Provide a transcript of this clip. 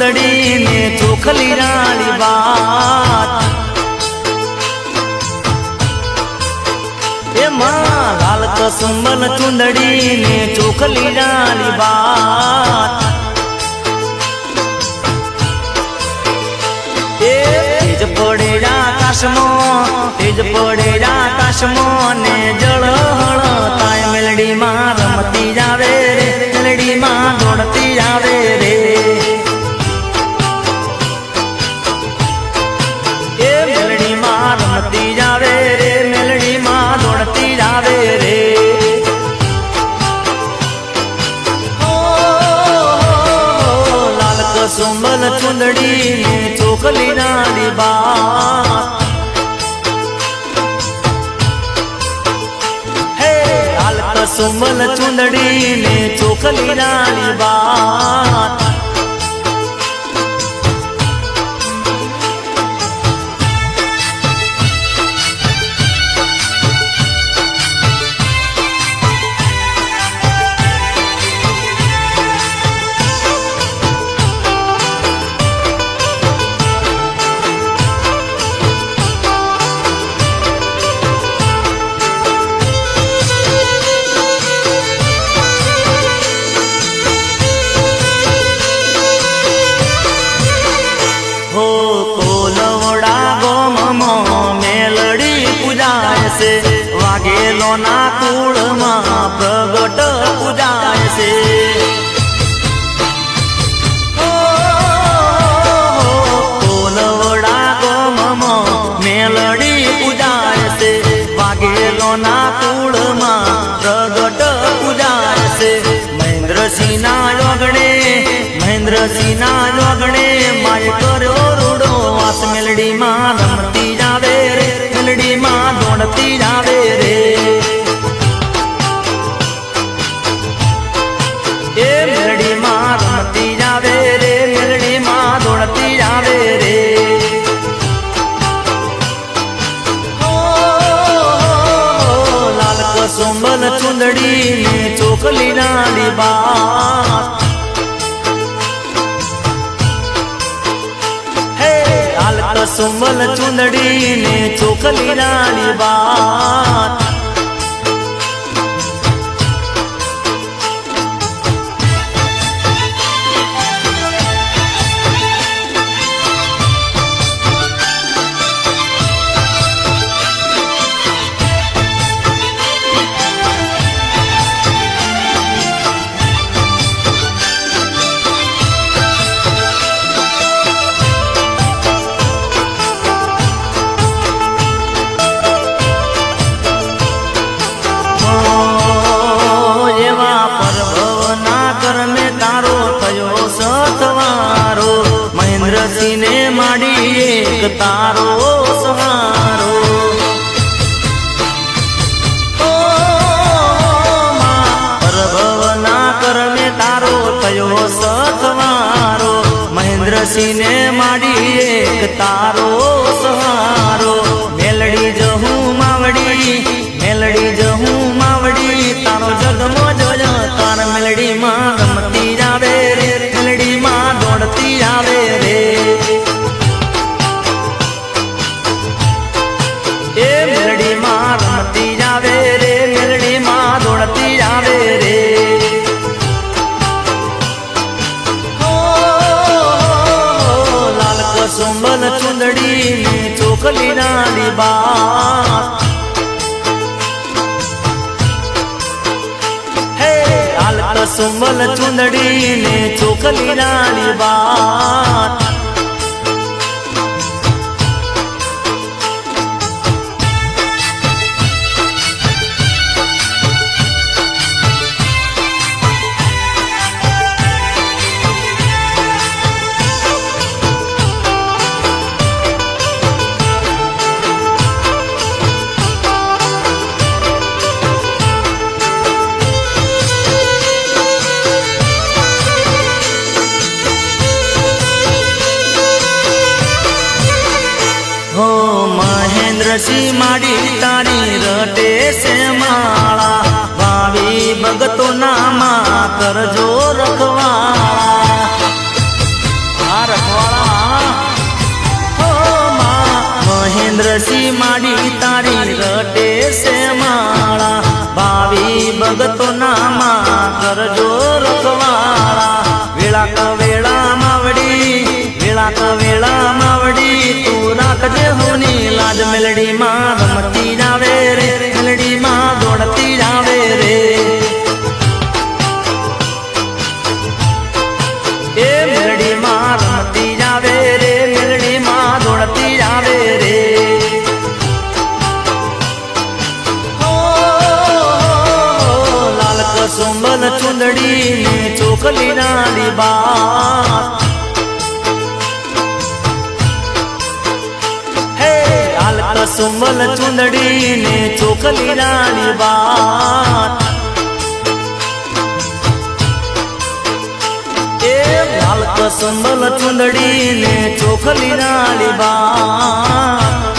ચુંદડી ને ચોખલી રાણી બાત એમાં લાલ કસુંબલ ચુંદડી ને ચોખલી રાણી બાત તેજ પડે આકાશમાં ને જળ હળતાય મેલડીમાં રમતી આવે રે મેલડીમાં દોડતી આવે રે એ મેલડીમાં રમતી આવે રે મેલડીમાં દોડતી આવે રે લાલ કસુંબલ ચુંદડી ને ચોખલી રાણી બાત સુમલ ચુંદડી ને ચોખલી રાણી બાત વાઘેલો ના કુળમાં પ્રગટ પૂજાય છે કોલવડા ગોમમાં મેલડી પૂજાય છે વાઘેલો ના કુળમાં પ્રગટ પૂજાય છે મહેન્દ્રસિંહ ના યોગણે માય કર્યો રૂડો વાસ મેલડીમાં રમતી જાવે રે મેલડીમાં દોડતી જાવે રે એ મેલડીમાં રમતી જાવે રે મેલડીમાં દોડતી જાવે રે લાલ કસુંબલ ચુંદડી ને ચોખલી રાણી બાત સુમલ ચુંદડી ને ચોખલી રાણી બાત મહેન્દ્રસિંહ માડી એક તારો સહારો પ્રભવના કરમે તારો થયો સથવારો મહેન્દ્રસિંહ માડી એક તારો સહારો મેલડી જહું માવડી તારો જગમો જોયો તાર મેલડીમાં રમતી જાવે રે મેલડીમાં દોડતી આવે રે એ મેલડીમાં રમતી જાવે રે મેલડીમાં દોડતી આવે રે લાલ કસુંબલ ચુંદડી ને ચોખલી રાણી બાત સુમલ ચુંદડી ને ચોખલી રાણી બાત મહેન્દ્રસિંહ માડી તારી રટે છે માળા ભાવી ભગતો નામા કરજો રખવાળા રખવાળા હો માં મહેન્દ્રસિંહ માડી તારી રટે છે માળા ભાવી ભગતો નામાં કરજો રખવાળા વેળા કવેળા માવડી વેળા કવેળા માવડી તું રાખજે હોની લાજ મેલડી માં રમતી જાવે રે મેલડી માં દોડતી જાવે રે એ મેલડી માં રમતી જાવે રે મેલડી માં દોડતી જાવે રે લાલ કસુંબલ ચુંદડી ને ચોખલી નાડી બાત કસુંબલ ચુંદડી ને ચોખલી રાણી બાત એ લાલ કસુંબલ ચુંદડી ને ચોખલી રાણી બાત